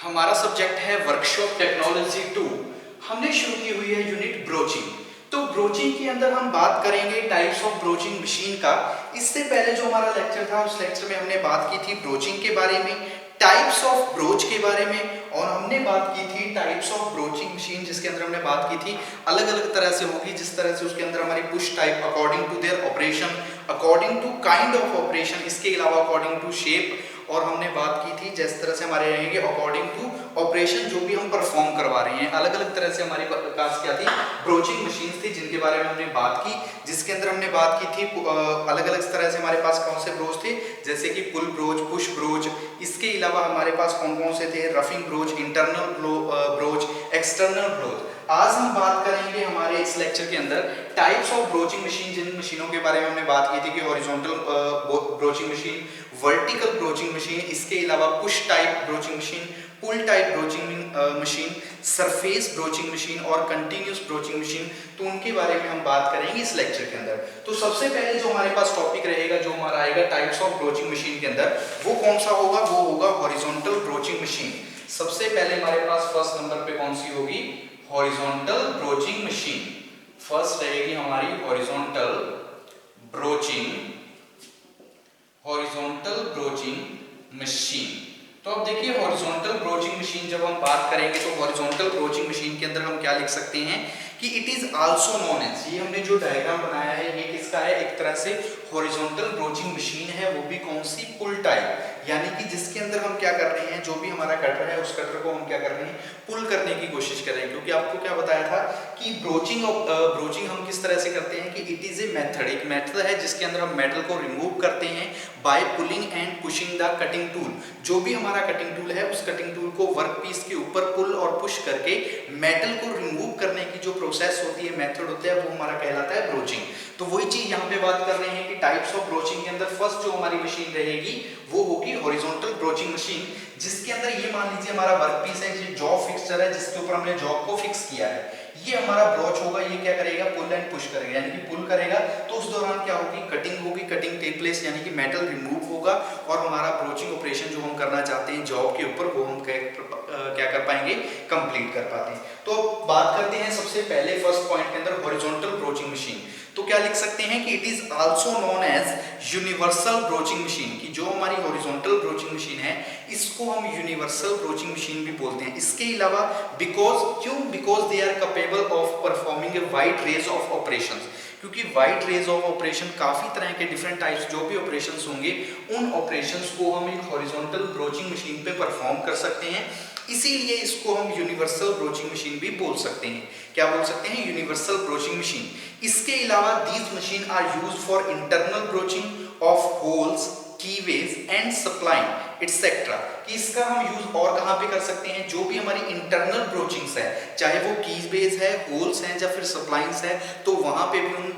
हमारा सब्जेक्ट है workshop technology 2। हमने शुरू की हुई है यूनिट ब्रोचिंग। तो ब्रोचिंग के अंदर हम बात करेंगे टाइप्स ऑफ ब्रोचिंग मशीन का। इससे पहले जो हमारा लेक्चर था उस लेक्चर में हमने बात की थी ब्रोचिंग के बारे में, टाइप्स ऑफ ब्रोच के बारे में, और हमने बात की थी टाइप्स ऑफ ब्रोचिंग मशीन जिसके अंदर हमने बात की थी अलग अलग तरह से होगी। जिस तरह से उसके अंदर हमारी push type according to their operation, according to kind of operation, इसके अलावा अकॉर्डिंग टू शेप, और हमने बात की थी जिस तरह से हमारे रहेंगे अकॉर्डिंग टू ऑपरेशन जो भी हम परफॉर्म करवा रहे हैं। अलग अलग तरह से हमारी पास क्या थी, ब्रोचिंग मशीन्स थी जिनके बारे में हमने बात की। जिसके अंदर हमने बात की थी अलग अलग तरह से हमारे पास कौन से ब्रोच थे, जैसे कि पुल ब्रोच, पुश ब्रोच। इसके अलावा हमारे पास कौन कौन से थे, roughing broach, internal broach, external broach. आज हम बात करेंगे हमारे इस लेक्चर के अंदर टाइप्स ऑफ ब्रोचिंग मशीन। जिन मशीनों के बारे में हमने बात की थी कि horizontal broaching machine, vertical broaching machine, इसके अलावा push type broaching machine, pull type broaching machine, surface broaching machine और कंटिन्यूस ब्रोचिंग मशीन। तो उनके बारे में हम बात करेंगे इस लेक्चर के अंदर। तो सबसे पहले जो हमारे पास टॉपिक रहेगा, जो हमारा आएगा टाइप्स ऑफ ब्रोचिंग मशीन के अंदर, वो कौन सा होगा, वो होगा हॉरिजॉन्टल ब्रोचिंग मशीन। सबसे पहले हमारे पास फर्स्ट नंबर पे कौन सी होगी, हॉरिजॉन्टल ब्रोचिंग मशीन। फर्स्ट रहेगी हमारी horizontal broaching, horizontal broaching machine. तो अब देखिए हॉरिजॉन्टल ब्रोचिंग मशीन जब हम बात करेंगे तो हॉरिजॉन्टल ब्रोचिंग मशीन के अंदर हम क्या लिख सकते हैं कि it is also known as, ये हमने जो डायग्राम बनाया है ये किसका है, एक तरह से हॉरिजॉन्टल ब्रोचिंग मशीन है, वो भी कौन सी, पुल टाइप। यानी कि जिसके अंदर हम क्या कर रहे हैं, जो भी हमारा कटर है उस कटर को हम क्या कर रहे हैं, पुल करने की कोशिश कर रहे हैं। क्योंकि आपको क्या बताया था कि ब्रोचिंग हम किस तरह से करते हैं कि इट इज ए मेथड, एक मेथड है जिसके अंदर हम मेटल को रिमूव करते हैं by pulling and pushing the cutting tool. जो भी हमारा कटिंग टूल है उस कटिंग टूल को वर्क पीस के ऊपर पुल और पुश करके मेटल को रिमूव करने की जो प्रोसेस होती है, मेथड होता है, वो हमारा कहलाता है ब्रोचिंग। तो वही चीज यहाँ पे बात कर रहे हैं कि टाइप्स ऑफ ब्रोचिंग के अंदर फर्स्ट जो हमारी मशीन रहेगी वो होगी हॉरिजॉन्टल ब्रोचिंग मशीन, जिसके अंदर ये मान लीजिए हमारा वर्क पीस है, ये जॉ फिक्सचर है जिसके ऊपर हमने जॉ को फिक्स किया है। ये हमारा ब्रोच होगा, ये क्या करेगा, पुल एंड पुश करेगा, यानी कि पुल करेगा तो उस दौरान क्या होगी, कटिंग होगी, कटिंग टेक प्लेस, यानी कि मेटल रिमूव होगा और हमारा ब्रोचिंग ऑपरेशन जो हम करना चाहते हैं जॉब के ऊपर वो हम क्या कर पाएंगे, कंप्लीट कर पाते हैं। तो बात करते हैं सबसे पहले फर्स्ट पॉइंट के अंदर हॉरिजॉन्टल ब्रोचिंग मशीन। तो क्या लिख सकते हैं कि it is also known as universal broaching machine, की जो हमारी हॉरिजॉन्टल ब्रोचिंग मशीन है इसको हम यूनिवर्सल ब्रोचिंग मशीन भी बोलते हैं। इसके अलावा because they are capable of performing a wide range of operations, क्योंकि वाइड रेंज ऑफ ऑपरेशन, काफी तरह के डिफरेंट टाइप्स जो भी ऑपरेशंस होंगे उन ऑपरेशंस को हम एक हॉरिजॉन्टल ब्रोचिंग मशीन पे परफॉर्म कर सकते हैं। इसीलिए इसको हम यूनिवर्सल ब्रोचिंग मशीन भी बोल सकते हैं। क्या बोल सकते हैं, यूनिवर्सल ब्रोचिंग मशीन। इसके अलावा these machine are used for internal broaching of holes, keyways and splining etcetera. कि इसका हम यूज और कहां पे कर सकते हैं, जो भी हमारी इंटरनल ब्रोचिंग्स है, चाहे वो कीवेज है, होल्स हैं या फिर सप्लाइंग्स है, तो वहां पे भी उन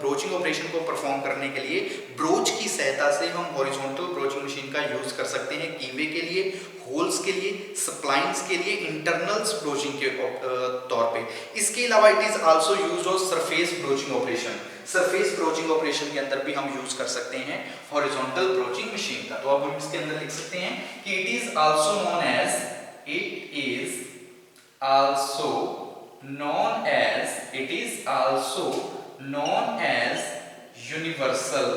ब्रोचिंग ऑपरेशन को परफॉर्म करने के लिए ब्रोच की सहायता से हम हॉरिजॉन्टल ब्रोचिंग मशीन का यूज कर सकते हैं, कीवे के लिए, होल्स के लिए, सप्लाइंग्स के लिए, इंटरनल ब्रोचिंग के तौर पे। इसके अलावा it is also used on surface broaching operation, surface broaching operation के अंदर भी हम यूज कर सकते हैं हॉरिजॉन्टल ब्रोचिंग मशीन का। तो अब हम इसके अंदर लिख सकते हैं कि it is also known as, it is also known as, it is also known as universal,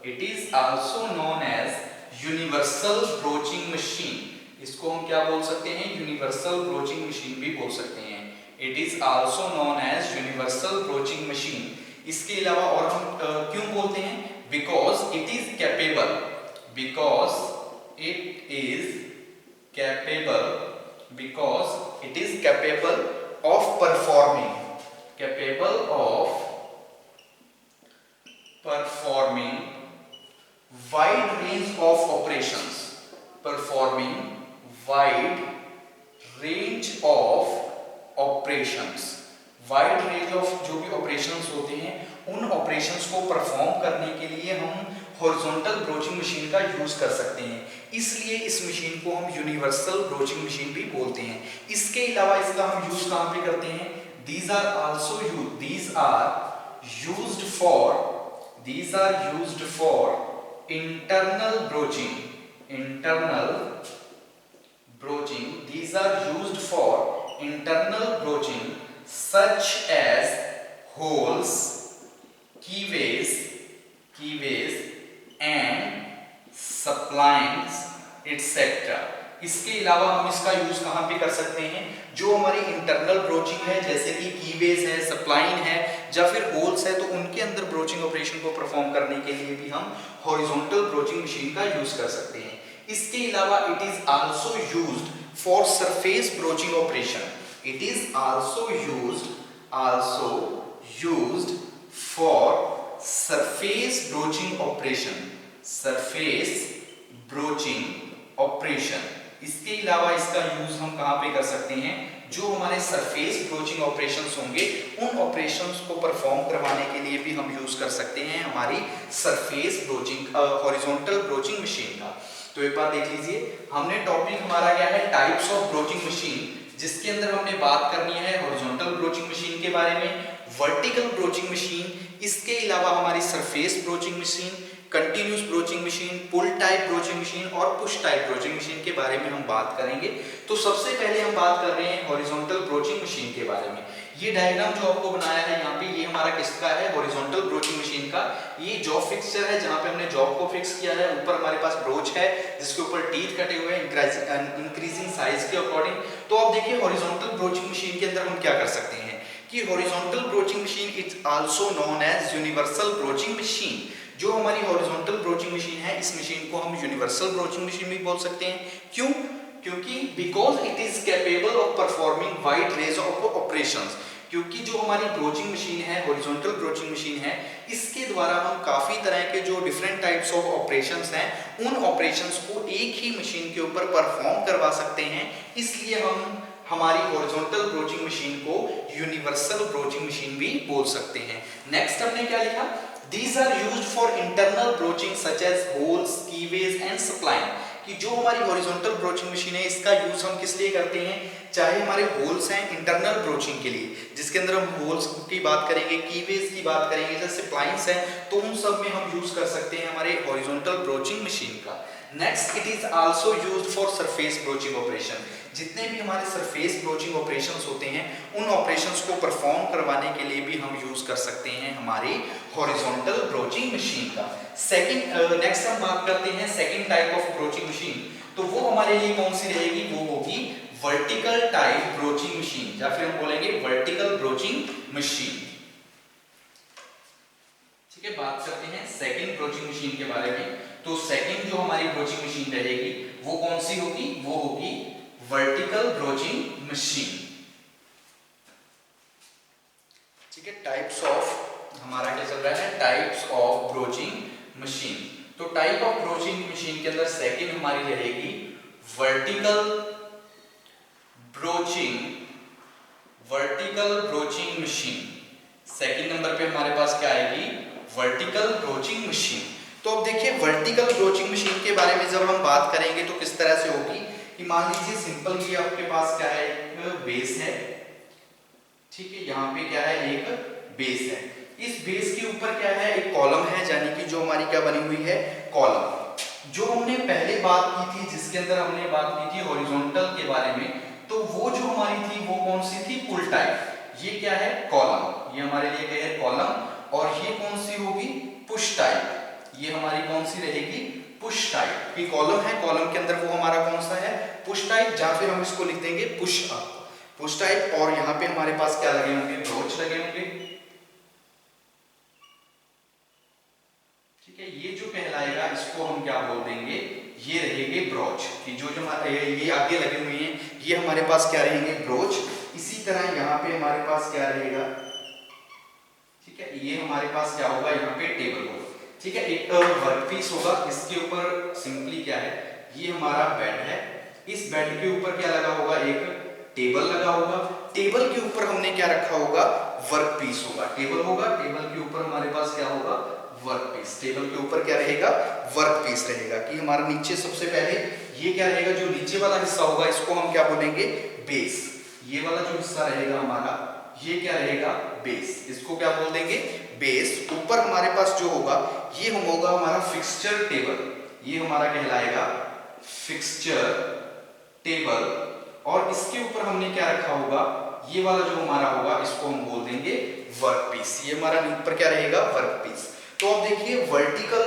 it is also known as universal broaching machine. इसको हम क्या बोल सकते हैं, यूनिवर्सल ब्रोचिंग मशीन भी बोल सकते हैं। It is also known as universal broaching machine. इसके अलावा और हम क्यों बोलते हैं, because it is capable, because it is capable, because it is capable of performing, capable of performing wide range of operations, performing wide range of operations. Wide range of जो भी operations होते हैं उन ऑपरेशंस को perform करने के लिए हम हॉरिजॉन्टल ब्रोचिंग मशीन का यूज कर सकते हैं। इसलिए इस मशीन को हम यूनिवर्सल ब्रोचिंग मशीन भी बोलते हैं। इसके अलावा इसका हम यूज कहां पे करते हैं, these are also used, these are used for internal broaching, internal broaching, these these are used for internal broaching such as holes, keyways and splines etc. इसके अलावा हम इसका यूज कहां पे कर सकते हैं, जो हमारी इंटरनल ब्रोचिंग है जैसे कि कीवेज है, सप्लाइन है या फिर होल्स है, तो उनके अंदर ब्रोचिंग ऑपरेशन को परफॉर्म करने के लिए भी हम हॉरिजॉन्टल ब्रोचिंग मशीन का यूज कर सकते हैं। इसके अलावा it is also used for surface broaching operation. It is also used for surface broaching operation. इसके अलावा इसका यूज हम कहां पे कर सकते हैं, जो हमारे सरफेस ब्रोचिंग ऑपरेशंस होंगे उन ऑपरेशंस को परफॉर्म करवाने के लिए भी हम यूज कर सकते हैं हमारी surface broaching horizontal broaching machine का। तो एक बार देख लीजिए, हमने टॉपिक हमारा क्या है, टाइप्स ऑफ ब्रोचिंग मशीन, जिसके अंदर हमने बात करनी है हॉरिजॉन्टल ब्रोचिंग मशीन के बारे में, वर्टिकल ब्रोचिंग मशीन, इसके अलावा हमारी surface broaching machine, continuous broaching machine, pull type broaching machine और पुश टाइप ब्रोचिंग मशीन के बारे में हम बात करेंगे। तो सबसे पहले हम बात कर रहे हैं हॉरिजॉन्टल ब्रोचिंग मशीन के बारे में। ये डायग्राम जो आपको बनाया है यहाँ पे, ये हमारा किसका है, हॉरिजॉन्टल ब्रोचिंग मशीन का। ये जॉब फिक्सचर है जहाँ पे हमने जॉब को फिक्स किया है। ऊपर हमारे पास ब्रोच है जिसके ऊपर टीथ कटे हुए हैं इंक्रीजिंग साइज के अकॉर्डिंग। तो आप देखिए हॉरिजॉन्टल ब्रोचिंग मशीन के अंदर हम क्या कर सकते हैं कि horizontal broaching machine is also known as universal broaching machine. जो हमारी हॉरिजॉन्टल ब्रोचिंग मशीन है, इस मशीन को हम यूनिवर्सल ब्रोचिंग मशीन भी बोल सकते हैं। क्यों? क्योंकि because it is capable of performing wide range of operations. क्योंकि जो हमारी ब्रोचिंग मशीन है, हॉरिजॉन्टल ब्रोचिंग मशीन है, इसके द्वारा हम काफी तरह के जो डिफरेंट टाइप्स ऑफ ऑपरेशंस हैं, उन ऑपरेशंस को एक ही मशीन के ऊपर परफॉर्म करवा सकते हैं। इसलिए हम हमारी हॉरिजॉन्टल ब्रोचिंग मशीन को यूनिवर्सल ब्रोचिंग मशीन भी बोल सकते हैं। नेक्स्ट हमने क्या लिखा, These are used for internal broaching such as holes, keyways and spline। कि जो हमारी हॉरिजॉन्टल ब्रोचिंग मशीन है, इसका यूज हम किस लिए करते हैं, चाहे हमारे होल्स हैं इंटरनल ब्रोचिंग के लिए, जिसके अंदर हम होल्स की बात करेंगे, कीवेज की बात करेंगे, जैसे स्प्लाइंस हैं, तो उन सब में हम यूज कर सकते हैं हमारे हॉरिजॉन्टल ब्रोचिंग मशीन का। Next, it is also used for surface broaching operation. जितने भी हमारे सरफेस ब्रोचिंग ऑपरेशंस होते हैं, उन ऑपरेशंस को परफॉर्म करवाने के लिए भी हम यूज कर सकते हैं हमारी हॉरिजॉन्टल ब्रोचिंग मशीन का। सेकंड, नेक्स्ट हम बात करते हैं second type of broaching machine. तो वो हमारे लिए कौन सी रहेगी, वो होगी वर्टिकल टाइप ब्रोचिंग मशीन, या फिर हम बोलेंगे वर्टिकल ब्रोचिंग मशीन। ठीक है, बात करते हैं सेकंड ब्रोचिंग मशीन के बारे में। तो सेकंड जो हमारी ब्रोचिंग मशीन रहेगी वो कौन सी होगी, वो होगी वर्टिकल ब्रोचिंग मशीन। ठीक है, टाइप्स ऑफ हमारा क्या चल रहा है, टाइप्स ऑफ ब्रोचिंग मशीन। तो टाइप ऑफ ब्रोचिंग मशीन के अंदर सेकंड हमारी रहेगी vertical broaching machine. Second number पे हमारे पास क्या आएगी, वर्टिकल ब्रोचिंग मशीन। तो अब देखिए वर्टिकल ब्रोचिंग मशीन के बारे में जब हम बात करेंगे तो किस तरह से होगी कि मान लीजिए सिंपल ये आपके पास क्या है, एक बेस है। ठीक है, यहाँ पे क्या है, एक बेस है। इस बेस के ऊपर क्या है, एक कॉलम है, यानी कि जो हमारी क्या बनी हुई है, कॉलम। जो हमने पहले बात की थी, जिसके अंदर हमने बात की थी हॉरिजॉन्टल के बारे में, तो वो जो हमारी थी वो कौन सी थी, पुल टाइप। ये क्या है, कॉलम। ये हमारे लिए क्या है, कॉलम। और ये कौन सी होगी, पुश टाइप। ये हमारी कौन सी रहेगी, पुश टाइप। कि कॉलम है, कॉलम के अंदर वो हमारा कौन सा है, पुश टाइप, या फिर हम इसको लिख देंगे पुश अप, पुश टाइप। और यहाँ पे हमारे पास क्या लगे होंगे, ब्रोच लगे होंगे। ठीक है, ये जो कहलाएगा इसको हम क्या बोल देंगे, ये रहेंगे ब्रोच। कि जो ये आगे लगे हुए हैं, ये हमारे पास क्या रहेंगे, ब्रोच। इसी तरह यहाँ पे हमारे पास क्या रहेगा, ठीक है, ये हमारे पास क्या होगा, यहाँ पे टेबल होगा। ठीक है, एक वर्कपीस होगा, इसके ऊपर सिंपली क्या है, ये हमारा बेड है। इस बेड के ऊपर क्या लगा होगा, एक टेबल लगा होगा। टेबल के ऊपर हमने क्या रखा होगा, वर्कपीस होगा। टेबल होगा, टेबल के ऊपर हमारे पास क्या होगा, वर्कपीस। टेबल के ऊपर क्या रहेगा, वर्कपीस रहेगा। कि हमारा नीचे सबसे पहले ये क्या रहेगा, जो नीचे वाला हिस्सा होगा इसको हम क्या बोलेंगे, बेस। ये वाला जो हिस्सा रहेगा हमारा, ये क्या रहेगा, बेस। इसको क्या बोल देंगे, बेस। ऊपर हमारे पास जो होगा, ये होगा हमारा फिक्सचर टेबल। ये हमारा कहलाएगा फिक्सचर टेबल। और और इसके ऊपर हमने क्या रखा होगा, ये वाला जो हमारा होगा इसको हम बोल देंगे वर्क पीस। ये हमारा ऊपर क्या रहेगा, वर्क पीस। तो अब देखिए वर्टिकल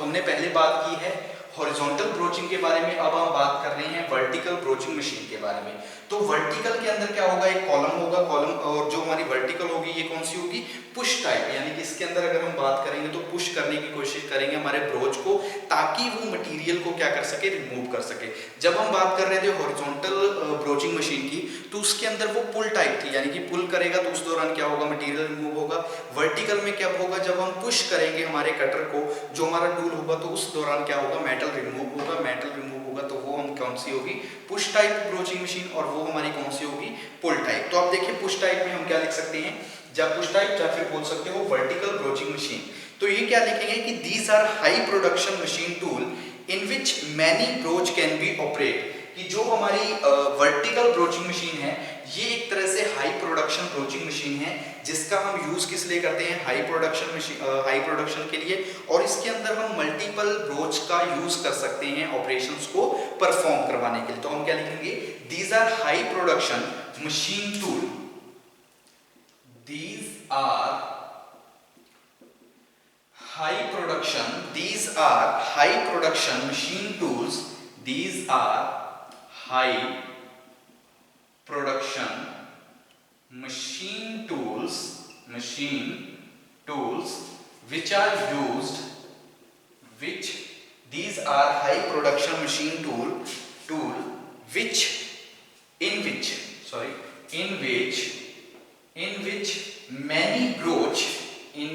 हमने पहले बात की है हॉरिजॉन्टल ब्रोचिंग के बारे में, अब हम बात कर रहे हैं वर्टिकल ब्रोचिंग मशीन के बारे में। तो वर्टिकल के अंदर क्या होगा, एक कॉलम होगा, कॉलम, और जो हमारी वर्टिकल होगी ये कौन सी होगी, पुश टाइप, यानी कि इसके अंदर अगर हम बात करेंगे तो पुश करने की कोशिश करेंगे हमारे ब्रोच को, ताकि वो मटेरियल को क्या कर सके, रिमूव कर सके। जब हम बात कर रहे थे हॉरिजॉन्टल ब्रोचिंग मशीन की, तो उसके अंदर वो पुल टाइप थी, यानी कि पुल करेगा तो उस दौरान क्या होगा, मटेरियल रिमूव होगा। वर्टिकल में क्या होगा, जब हम पुश करेंगे हमारे कटर को, जो हमारा टूल होगा, तो उस दौरान क्या होगा, मेटल रिमूव होगा। मेटल रिमूव होगा तो वो हम कौन सी होगी, पुश टाइप ब्रोचिंग मशीन, और वो हमारी कौन सी होगी, पुल टाइप। तो आप देखिए पुश टाइप में हम क्या लिख सकते हैं, जब पुश टाइप या फिर बोल सकते हो वर्टिकल ब्रोचिंग मशीन। तो ये क्या लिखेंगे कि these are high production machine tool in which many broach can be operate, कि जो हमारी वर्टिकल ब्रोचिंग मशीन है ये एक तरह से हाई प्रोडक्शन ब्रोचिंग मशीन है, जिसका हम यूज किस लिए करते हैं, high production machine, high production के लिए, और इसके अंदर हम मल्टीपल ब्रोच का यूज कर सकते हैं ऑपरेशंस को परफॉर्म करवाने के लिए। तो हम क्या लिखेंगे, these are high production machine tool, these are high production machine tools, these are high production machine tools which are used, these are high production machine tool which in which many broach can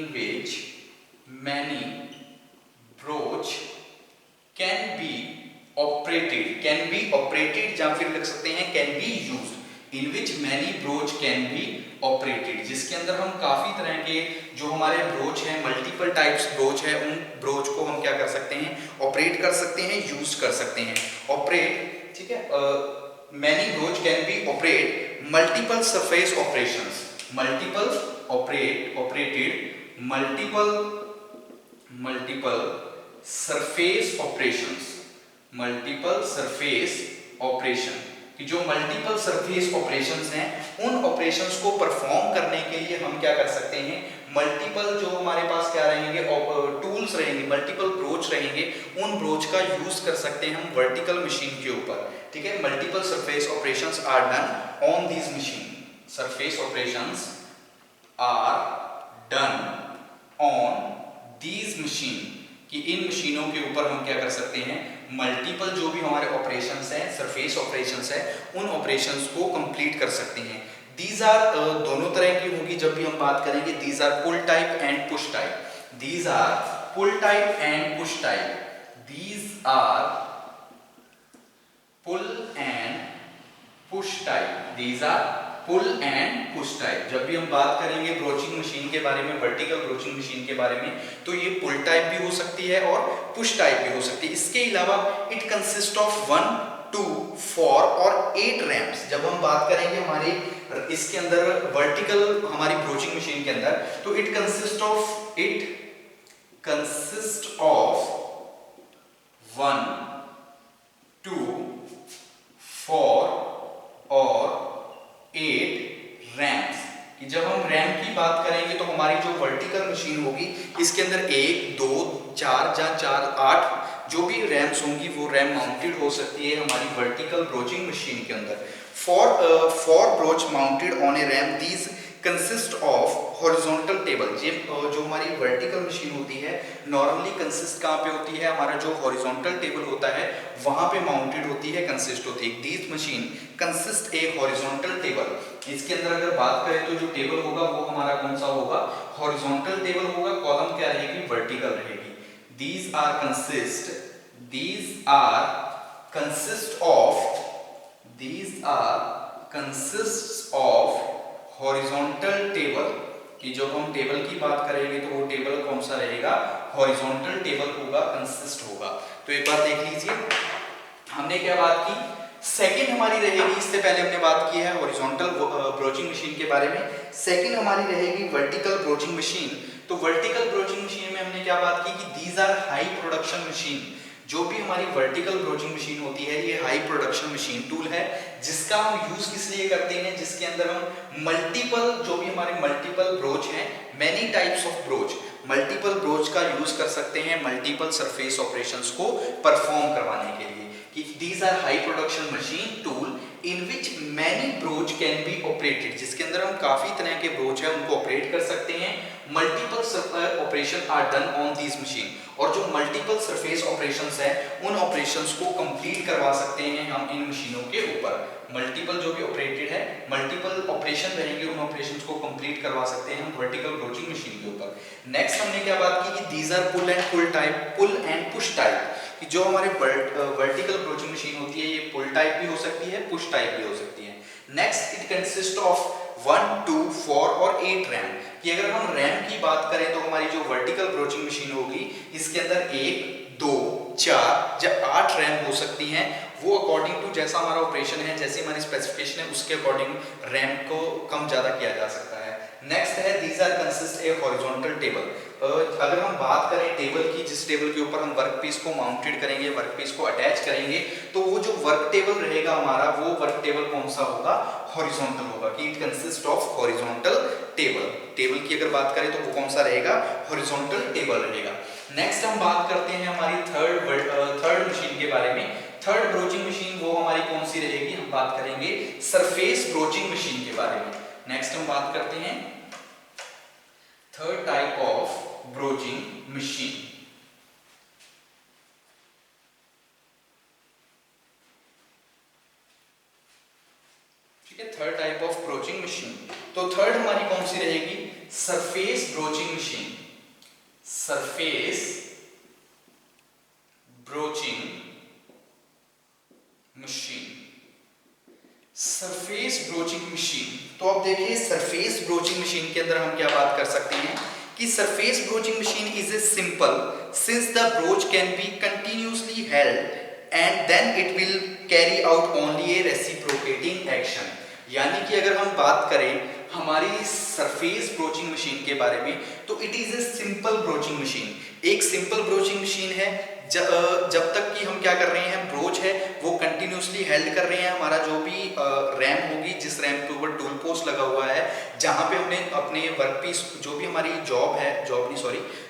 be operated, या फिर लिख सकते हैं can be used, in which many broach can be operated, जिसके अंदर हम काफी तरह के जो हमारे ब्रोच हैं, मल्टीपल टाइप्स ब्रोच है, उन ब्रोच को हम क्या कर सकते हैं, ऑपरेट कर सकते हैं, यूज कर सकते हैं। ऑपरेट, ठीक है, many broach can be operate multiple surface operations, multiple surface operation, कि जो मल्टीपल सरफेस ऑपरेशंस हैं, उन ऑपरेशंस को परफॉर्म करने के लिए हम क्या कर सकते हैं, मल्टीपल जो हमारे पास क्या रहेंगे, टूल्स रहेंगे, मल्टीपल ब्रोच रहेंगे, उन ब्रोच का यूज कर सकते हैं हम वर्टिकल मशीन के ऊपर। ठीक है, multiple surface operations are done on this machine, surface operations are done on these machine, कि इन मशीनों के ऊपर हम क्या कर सकते हैं, मल्टीपल जो भी हमारे ऑपरेशंस हैं, सरफेस ऑपरेशंस हैं, उन ऑपरेशंस को कंप्लीट कर सकते हैं। दीज आर दोनों तरह की होगी जब भी हम बात करेंगे, these are pull type and push type, these are pull type and push type, these are pull and push type, these are pull and push type. जब भी हम बात करेंगे ब्रोचिंग मशीन के बारे में, वर्टिकल ब्रोचिंग मशीन के बारे में, तो ये पुल टाइप भी हो सकती है और पुश टाइप भी हो सकती है। इसके अलावा इट कंसिस्ट ऑफ 1, 2, 4 और 8 रैम्प्स। जब हम बात करेंगे हमारे इसके अंदर वर्टिकल हमारी ब्रोचिंग मशीन के अंदर, तो इट कंसिस्ट ऑफ 1, 2, 4 और 8 रैम्प्स। कि जब हम रैम की बात करेंगे तो हमारी जो वर्टिकल मशीन होगी इसके अंदर 1, 2, 4 या 4, 8 जो भी रैम्स होंगी वो रैम माउंटेड हो सकती है हमारी वर्टिकल ब्रोचिंग मशीन के अंदर। For broach mounted on A RAM, these consist of horizontal table. ये जो हमारी वर्टिकल मशीन होती है नॉर्मली कंसिस्ट कहाँ पे होती है, हमारा जो हॉरिजॉन्टल टेबल होता है वहां पे माउंटेड होती है, कंसिस्ट होती है। These machine consist a horizontal table. इसके अंदर अगर बात करें तो जो टेबल होगा वो हमारा कौन सा होगा, हॉरिजॉन्टल टेबल होगा, कॉलम क्या रहेगी, वर्टिकल रहेगी। These are consist of horizontal table. कि जब हम टेबल की बात करेंगे तो वो टेबल कौन सा रहेगा, हॉरिजॉन्टल टेबल होगा, कंसिस्ट होगा। तो एक बार देख लीजिए हमने क्या बात की, सेकंड हमारी रहेगी, इससे पहले हमने बात की है हॉरिजॉन्टल ब्रोचिंग मशीन के बारे में, सेकंड हमारी रहेगी वर्टिकल ब्रोचिंग मशीन। तो वर्टिकल ब्रोचिंग मशीन में हमने क्या बात की कि these are high production machine. जो भी हमारी वर्टिकल ब्रोचिंग मशीन होती है ये हाई प्रोडक्शन मशीन टूल है, जिसका हम यूज किस लिए करते हैं, जिसके अंदर हम मल्टीपल, जो भी हमारे मल्टीपल ब्रोच हैं, many types of broach, multiple broach का यूज कर सकते हैं मल्टीपल सरफेस ऑपरेशंस को परफॉर्म करवाने के लिए। कि these are high production machine tool in which many broach can be operated, जिसके अंदर हम काफी तरह के ब्रोच है उनको ऑपरेट कर सकते हैं। Multiple operation are done on these machine, और जो मल्टीपल सरफेस ऑपरेशंस है उन ऑपरेशंस को कंप्लीट करवा सकते हैं हम इन मशीनों के ऊपर। मल्टीपल जो भी ऑपरेटेड है, मल्टीपल ऑपरेशन रहेंगे, उन ऑपरेशंस को कंप्लीट करवा सकते हैं हम वर्टिकल ब्रोचिंग मशीन के ऊपर। नेक्स्ट हमने क्या बात की कि these are pull and pull type, pull and push type, कि जो हमारे वर्टिकल ब्रोचिंग मशीन होती है ये पुल टाइप भी हो सकती है, पुश टाइप भी हो सकती है। नेक्स्ट इट कंसिस्ट ऑफ 1, 2, 4 और 8 रैम, कि अगर हम रैम की बात करें तो हमारी जो वर्टिकल ब्रोचिंग मशीन होगी इसके अंदर 1, 2, 4 या 8 रैम हो सकती हैं। वो अकॉर्डिंग टू जैसा हमारा ऑपरेशन है, जैसी हमारी स्पेसिफिकेशन है, उसके अकॉर्डिंग रैम को कम ज्यादा किया जा सकता है। नेक्स्ट है these are consist a horizontal table. अगर हम बात करें टेबल की, जिस टेबल के ऊपर हम वर्क पीस को माउंटेड करेंगे, वर्क पीस को अटैच करेंगे, तो वो जो वर्क टेबल रहेगा हमारा, वो वर्क टेबल कौन सा होगा, हॉरिजॉन्टल होगा, कि it consist of horizontal table. Table की अगर बात करें तो वो कौन सा रहेगा, हॉरिजॉन्टल टेबल रहेगा। नेक्स्ट हम बात करते हैं हमारी थर्ड मशीन के बारे में। थर्ड ब्रोचिंग मशीन वो हमारी कौन सी रहेगी, हम बात करेंगे सरफेस ब्रोचिंग मशीन के बारे में। नेक्स्ट हम बात करते हैं third type of broaching machine. ठीक है, third type of broaching machine. तो थर्ड हमारी कौन सी रहेगी, surface broaching machine. Surface broaching machine, surface broaching machine. तो अब देखिए सरफेस ब्रोचिंग मशीन के अंदर हम क्या बात कर सकते हैं कि surface broaching machine is a simple, since the broach can be continuously held and then it will carry out only a reciprocating action. यानी कि अगर हम बात करें हमारी सरफेस ब्रोचिंग मशीन के बारे में, तो it is a simple broaching machine. एक सिंपल ब्रोचिंग मशीन है जब तक कि हम क्या कर रहे हैं, ब्रोच है वो कंटिन्यूसली हेल्ड कर रहे हैं। हमारा जो भी रैम होगी, जिस रैम के ऊपर टूल पोस्ट लगा हुआ है, जहां पे हमने अपने वर्कपीस, जो भी हमारी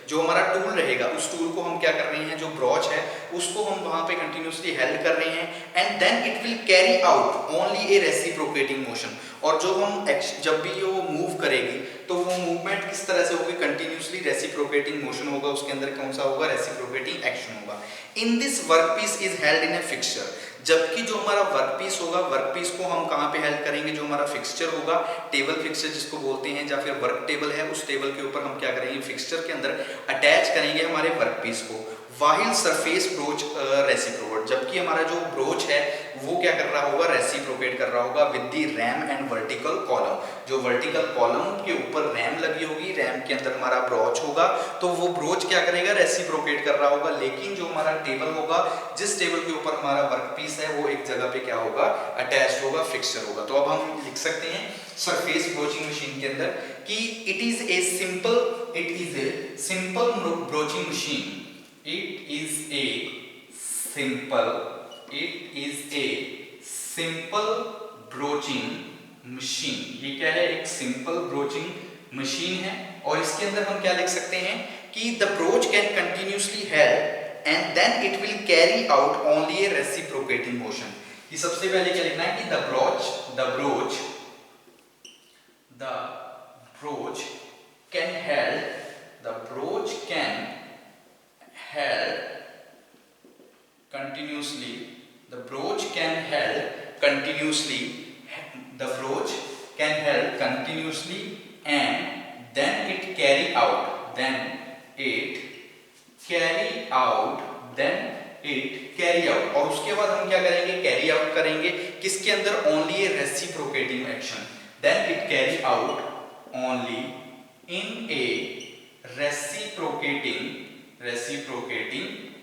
जो हमारा टूल रहेगा, उस टूल को हम क्या कर रहे हैं, जो ब्रोच है उसको हम वहां पे कंटिन्यूसली हेल्ड कर रहे हैं। And then it will carry out only a reciprocating motion. और जो हम जब भी वो मूव करेगी तो वो मूवमेंट किस तरह से होगी, कंटिन्यूसली रेसिप्रोकेटिंग मोशन होगा, उसके अंदर कौन सा होगा, रेसिप्रोकेटिंग एक्शन होगा। इन this workpiece is held in A fixture. जबकि जो हमारा वर्कपीस होगा, वर्कपीस को हम कहाँ पे हेल्ड करेंगे, जो हमारा फिक्सचर होगा, टेबल फिक्सचर जिसको बोलते हैं, या फिर वर्क टेबल है, उस टेबल के ऊपर हम क्या करेंगे, फिक्सचर के अंदर अटैच करेंगे हमारे वर्कपीस को। वाहिल सरफेस ब्रोच रेसिप्रोकेट, जबकि हमारा जो ब्रोच है वो क्या कर रहा होगा, रेसिप्रोकेट कर रहा होगा with the RAM and vertical column. जो वर्टिकल कॉलम के ऊपर रैम लगी होगी, रैम के अंदर हमारा ब्रोच होगा, तो वो ब्रोच क्या करेगा, रेसिप्रोकेट कर रहा होगा। लेकिन जो हमारा टेबल होगा, जिस टेबल के ऊपर हमारा वर्कपीस है, वो एक जगह पे क्या होगा, अटैच होगा, फिक्सचर होगा। तो अब हम लिख सकते हैं सरफेस ब्रोचिंग मशीन के अंदर कि it is a simple broaching machine. It is a simple broaching machine। ये क्या है, एक सिंपल ब्रोचिंग मशीन है। और इसके अंदर हम क्या लिख सकते हैं कि the broach can continuously held and then it will carry out only a reciprocating motion। ये सबसे पहले क्या लिखना है कि the broach can held continuously, the broach can held continuously and then it carry out और उसके बाद हम क्या करेंगे, कैरी आउट करेंगे किसके अंदर, only a reciprocating action. Then it carry out only in a reciprocating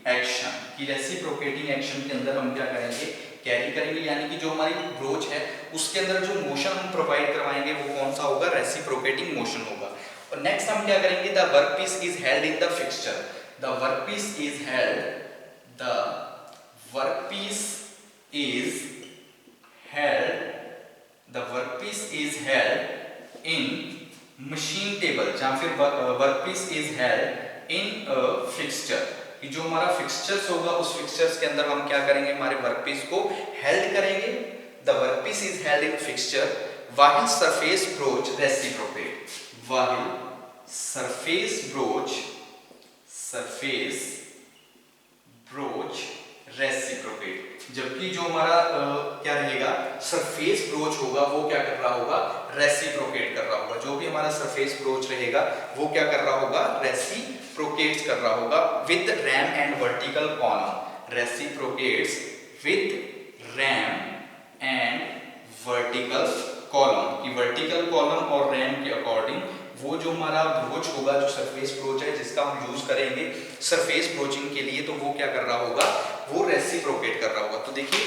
action. कि रेसिप्रोकेटिंग एक्शन के अंदर हम क्या करेंगे, कैरी करेंगे। यानी कि जो हमारी ब्रोच है उसके अंदर जो मोशन हम प्रोवाइड करवाएंगे वो कौन सा होगा, रेसिप्रोकेटिंग मोशन होगा। और नेक्स्ट हम क्या करेंगे, the workpiece is held in the fixture. The workpiece is held, the workpiece is held in machine table, जहाँ फिर workpiece is held in a fixture, कि जो हमारा फिक्सचर्स होगा उस फिक्सचर्स के अंदर हम क्या करेंगे, हमारे वर्कपीस को हेल्ड करेंगे. The workpiece is held in fixture while surface broach reciprocate, while surface broach reciprocate, जबकि जो हमारा क्या रहेगा, सरफेस ब्रोच होगा वो क्या कर रहा होगा, रेसिप्रोकेट कर रहा होगा. जो भी हमारा सरफेस ब्रोच रहेगा वो क्या कर रहा होगा, रेसिप्रोकेट्स कर रहा होगा with RAM and vertical column. Reciprocates with RAM and vertical column, की वर्टिकल कॉलम और रैम के अकॉर्डिंग वो जो हमारा ब्रोच होगा, जो सरफेस ब्रोच है जिसका हम यूज करेंगे सरफेस ब्रोचिंग के लिए, तो वो क्या कर रहा होगा, वो रेसिप्रोकेट कर रहा होगा. तो देखिए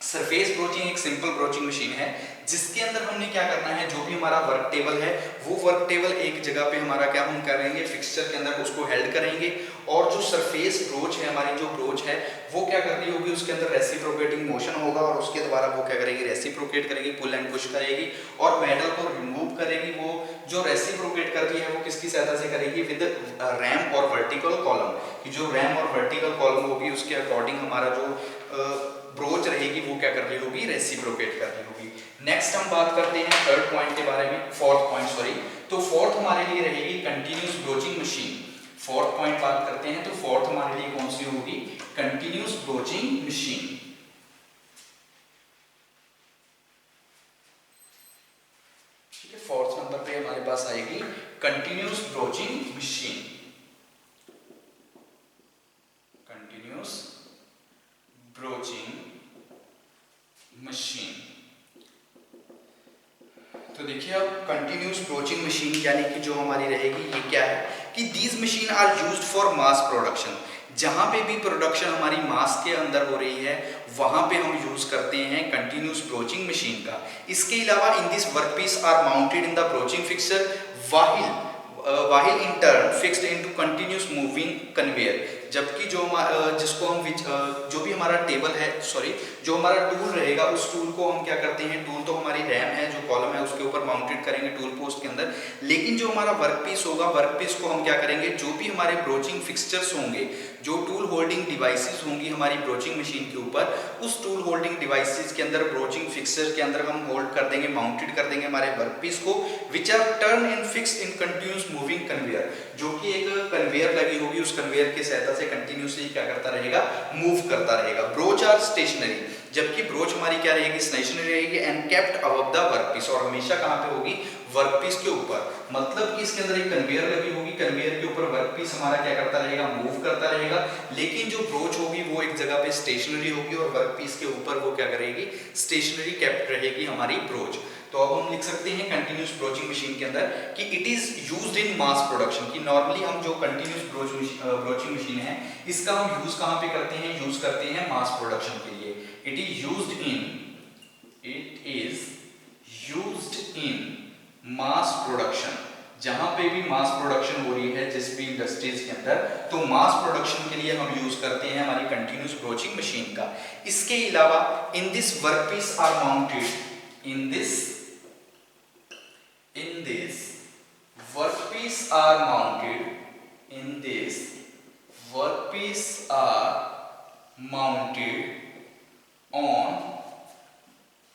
सरफेस ब्रोचिंग एक सिंपल ब्रोचिंग मशीन है जिसके अंदर हमने क्या करना है, जो भी हमारा वर्क टेबल है वो वर्क टेबल एक जगह पे हमारा क्या हम करेंगे, फिक्सचर के अंदर उसको हेल्ड करेंगे, और जो सरफेस ब्रोच है, हमारी जो ब्रोच है वो क्या कर रही होगी, उसके अंदर रेसिप्रोकेटिंग मोशन होगा और उसके द्वारा वो क्या करेगी, रेसिप्रोकेट करेगी, पुल एंड पुश करेगी और मेटल को रिमूव करेगी. वो जो रेसिप्रोकेट कर रही है वो किसकी सहायता से करेगी, विद रैम और वर्टिकल कॉलम, कि जो रैम और वर्टिकल कॉलम होगी उसके अकॉर्डिंग हमारा जो ब्रोच रहेगी वो क्या कर रही होगी, रेसिप्रोकेट कर रही होगी. नेक्स्ट हम बात करते हैं थर्ड पॉइंट के बारे में, फोर्थ पॉइंट सॉरी. तो फोर्थ हमारे लिए रहेगी continuous broaching machine. Fourth point बात करते हैं तो फोर्थ हमारे लिए कौन सी होगी, कंटिन्यूस ब्रोचिंग मशीन. ठीक है, फोर्थ नंबर पे हमारे पास आएगी continuous broaching machine. Continuous broaching machine. तो देखिए अब कंटिन्यूस ब्रोचिंग मशीन यानी कि जो हमारी रहेगी ये क्या है, कि these machine are used for mass production. जहां पे भी प्रोडक्शन हमारी मास के अंदर हो रही है वहां पे हम यूज करते हैं कंटिन्यूस ब्रोचिंग मशीन का. इसके अलावा in this workpiece are mounted in the broaching fixer while in turn fixed into continuous moving conveyor. जबकि जो जिसको हम जो भी हमारा टेबल है सॉरी जो हमारा टूल रहेगा उस टूल को हम क्या करते हैं, टूल तो हमारी रैम है, जो कॉलम है उसके ऊपर माउंटेड करेंगे टूल पोस्ट के अंदर, लेकिन जो हमारा वर्कपीस होगा वर्कपीस को हम क्या करेंगे, जो भी हमारे ब्रोचिंग फिक्सचर्स होंगे, जो टूल होल्डिंग डिवाइसेस होंगी हमारी ब्रोचिंग मशीन के ऊपर, उस टूल होल्डिंग डिवाइसेस के अंदर ब्रोचिंग फिक्सचर के अंदर हम होल्ड कर देंगे, माउंटेड कर देंगे हमारे वर्कपीस को, which are turn in fix in continuous moving conveyor. जो कि एक कन्वेयर लगी होगी, उस कन्वेयर की सहायता से कंटिन्यूसली क्या करता रहेगा, मूव करता रहेगा. ब्रोच आर स्टेशनरी, जबकि ब्रोच हमारी क्या रहेगी, स्टेशनरी रहेगी and kept above the workpiece, और हमेशा कहां पे होगी, वर्कपीस के ऊपर. मतलब कि इसके अंदर एक कन्वेयर लगी होगी, कन्वेयर के ऊपर वर्कपीस हमारा क्या करता रहेगा, मूव करता रहेगा, लेकिन जो ब्रोच होगी वो एक जगह पे स्टेशनरी होगी और वर्कपीस के ऊपर वो क्या करेगी, स्टेशनरी केप्ट रहेगी हमारी ब्रोच. तो अब हम लिख सकते हैं कंटिन्यूस ब्रोचिंग मशीन के अंदर कि it is used in mass production, कि नॉर्मली हम जो कंटिन्यूस ब्रोचिंग मशीन है इसका हम यूज कहां पे करते हैं, यूज करते हैं मास प्रोडक्शन के लिए. It is used in mass production. जहां पे भी मास प्रोडक्शन हो रही है जिस भी इंडस्ट्रीज के अंदर, तो मास प्रोडक्शन के लिए हम यूज करते हैं हमारी कंटिन्यूस ब्रोचिंग मशीन का. इसके अलावा in this workpiece are mounted, in this workpiece are mounted, in this workpiece are mounted on,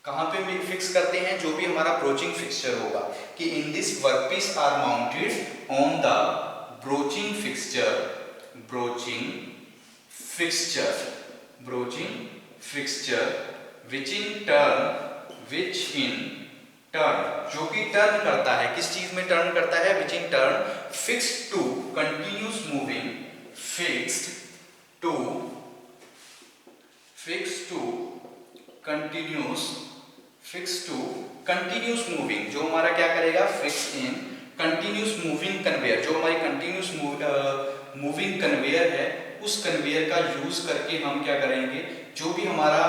कहां पे फिक्स करते हैं, जो भी हमारा ब्रोचिंग फिक्सचर होगा, कि in this workpiece are mounted on the broaching fixture which in turn, जो कि टर्न करता है, किस चीज में टर्न करता है, which in turn fixed to continuous moving, fixed to continuous moving, जो हमारा क्या करेगा, fixed in continuous moving conveyor. जो हमारी continuous moving conveyor है उस कन्वेयर का यूज करके हम क्या करेंगे, जो भी हमारा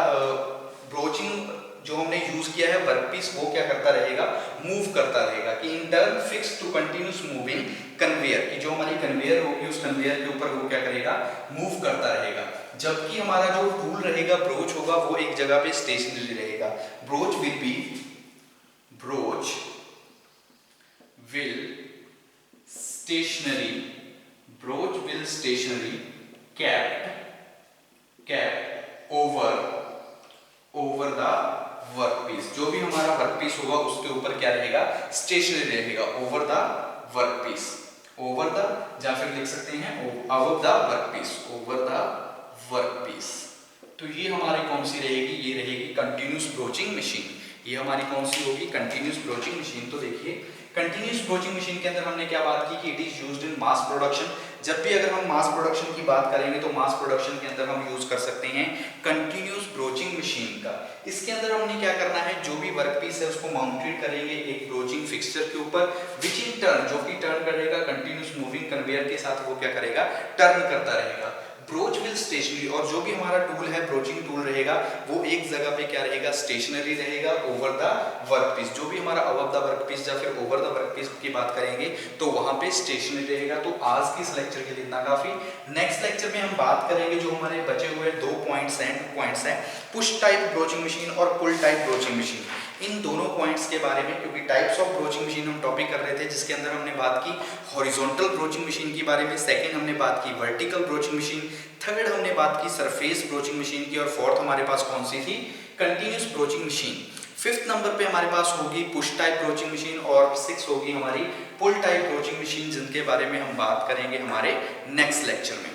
ब्रोचिंग जो हमने यूज किया है वर्कपीस वो क्या करता रहेगा, मूव करता रहेगा. कि in turn fix to continuous moving conveyor, कि जो हमारी कन्वेयर होगी उस कन्वेयर के ऊपर वो क्या करेगा, मूव करता रहेगा. जबकि हमारा जो टूल रहेगा, ब्रोच होगा, वो एक जगह पे स्टेशनरी रहेगा। Broach will stationary kept over the workpiece. जो भी हमारा वर्कपीस होगा उसके ऊपर क्या रहेगा, स्टेशनरी रहेगा, over the workpiece, over the, या फिर लिख सकते हैं above the workpiece, over the workpiece. तो ये हमारी कौन सी रहेगी, ये रहेगी कंटिन्यूस ब्रोचिंग मशीन। ये हमारी कौन सी होगी, कंटिन्यूस ब्रोचिंग मशीन। तो देखिए कंटिन्यूस ब्रोचिंग मशीन के अंदर हमने क्या बात की कि it is used in mass production. जब भी अगर हम मास प्रोडक्शन की बात करेंगे तो मास प्रोडक्शन के अंदर हम यूज कर सकते हैं कंटिन्यूस ब्रोचिंग मशीन का। इसके अंदर हमने क्या करना है, जो भी वर्कपीस है उसको माउंटेड करेंगे एक ब्रोचिंग फिक्सचर के ऊपर, विच इन टर्न, जो कि टर्न करेगा कंटिन्यूस मूविंग कन्वेयर के साथ, वो क्या करेगा, टर्न करता रहेगा। ब्रोच विल स्टेशनरी, और जो भी हमारा टूल है, ब्रोचिंग टूल रहेगा, वो एक जगह पे क्या रहेगा, स्टेशनरी रहेगा, ओवर द वर्कपीस। जो भी हमारा अबव द वर्कपीस या फिर ओवर द वर्कपीस की बात करेंगे तो वहां पे स्टेशनरी रहेगा। तो आज की इस लेक्चर के लिए इतना काफी। नेक्स्ट लेक्चर में हम बात करेंगे जो हमारे बचे हुए 2 पॉइंट्स हैं, पुश टाइप ब्रोचिंग मशीन और पुल टाइप ब्रोचिंग मशीन, इन दोनों पॉइंट्स के बारे में। क्योंकि टाइप्स ऑफ ब्रोचिंग मशीन हम टॉपिक कर रहे थे, जिसके अंदर हमने बात की हॉरिजॉन्टल ब्रोचिंग मशीन के बारे में, सेकंड हमने बात की वर्टिकल ब्रोचिंग मशीन, थर्ड हमने बात की सरफेस ब्रोचिंग मशीन की, और फोर्थ हमारे पास कौन सी थी, continuous broaching machine. Fifth number पे हमारे पास होगी पुश टाइप ब्रोचिंग मशीन, और सिक्स होगी हमारी पुल टाइप ब्रोचिंग मशीन, जिनके बारे में हम बात करेंगे हमारे नेक्स्ट लेक्चर में।